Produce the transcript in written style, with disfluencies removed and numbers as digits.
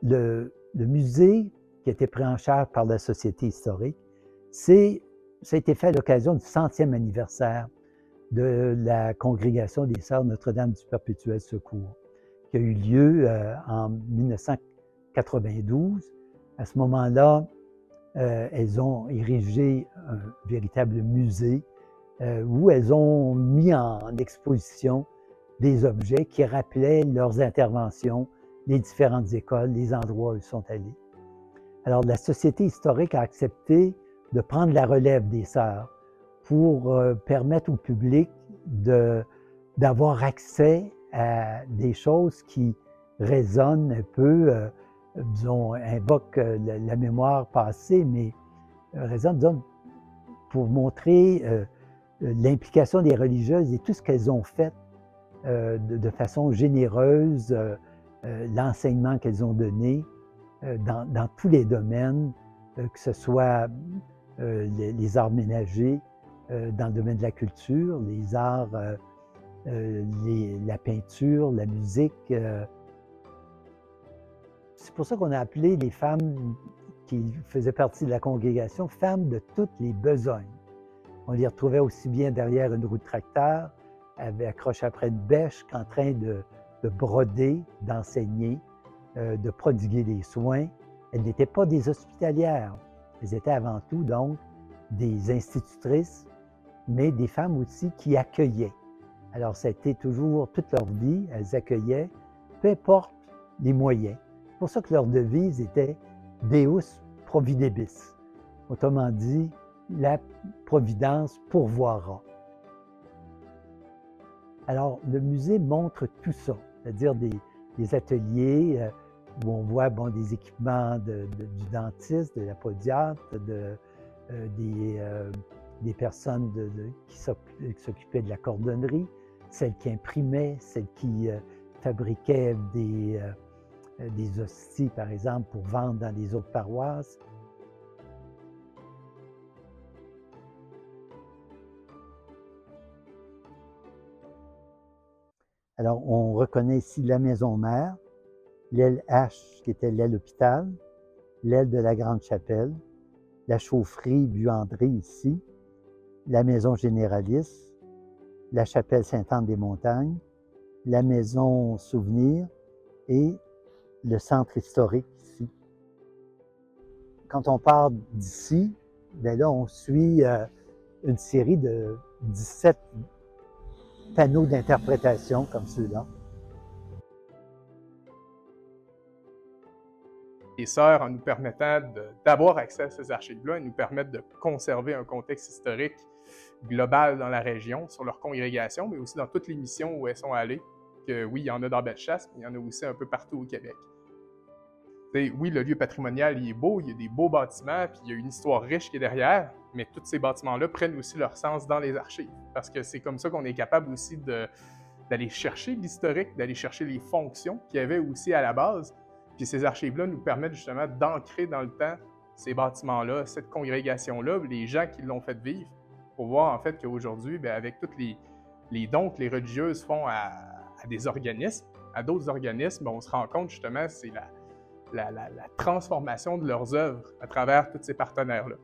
le musée qui a été pris en charge par la Société historique, ça a été fait à l'occasion du 100e anniversaire de la congrégation des Sœurs Notre-Dame du Perpétuel Secours, qui a eu lieu en 1992. À ce moment-là, elles ont érigé un véritable musée où elles ont mis en exposition des objets qui rappelaient leurs interventions, les différentes écoles, les endroits où ils sont allés. Alors, la Société historique a accepté de prendre la relève des sœurs pour permettre au public d'avoir accès à des choses qui résonnent un peu, disons, invoquent la mémoire passée, mais résonnent, disons, pour montrer l'implication des religieuses et tout ce qu'elles ont fait de façon généreuse, l'enseignement qu'elles ont donné dans tous les domaines, que ce soit les arts ménagers, dans le domaine de la culture, les arts, la peinture, la musique. C'est pour ça qu'on a appelé les femmes qui faisaient partie de la congrégation femmes de toutes les besognes. On les retrouvait aussi bien derrière une roue de tracteur, accrochées après une bêche, qu'en train de broder, d'enseigner, de prodiguer des soins. Elles n'étaient pas des hospitalières. Elles étaient avant tout, donc, des institutrices, mais des femmes aussi qui accueillaient. Alors, ça a été toujours, toute leur vie, elles accueillaient, peu importe les moyens. C'est pour ça que leur devise était « Deus providebis ». Autrement dit, la providence pourvoira. Alors, le musée montre tout ça, c'est-à-dire des ateliers où on voit des équipements du dentiste, de la podiatre, des personnes qui s'occupaient de la cordonnerie, celles qui imprimaient, celles qui fabriquaient des hosties, par exemple, pour vendre dans les autres paroisses. Alors, on reconnaît ici la maison mère, l'aile H qui était l'aile hôpital, l'aile de la grande chapelle, la chaufferie buanderie ici, la maison généralice, la chapelle Sainte-Anne-des-Montagnes, la maison souvenir et le centre historique ici. Quand on part d'ici, bien là, on suit une série de 17 panneaux d'interprétation comme ceux-là. Les sœurs, en nous permettant d'avoir accès à ces archives-là, elles nous permettent de conserver un contexte historique global dans la région, sur leur congrégation, mais aussi dans toutes les missions où elles sont allées. Que, oui, il y en a dans Bellechasse, mais il y en a aussi un peu partout au Québec. Oui, le lieu patrimonial, il est beau, il y a des beaux bâtiments, puis il y a une histoire riche qui est derrière, mais tous ces bâtiments-là prennent aussi leur sens dans les archives, parce que c'est comme ça qu'on est capable aussi d'aller chercher l'historique, d'aller chercher les fonctions qu'il y avait aussi à la base. Puis ces archives-là nous permettent justement d'ancrer dans le temps ces bâtiments-là, cette congrégation-là, les gens qui l'ont fait vivre, pour voir en fait qu'aujourd'hui, avec tous les dons que les religieuses font à des organismes, à d'autres organismes, on se rend compte justement c'est la transformation de leurs œuvres à travers tous ces partenaires-là.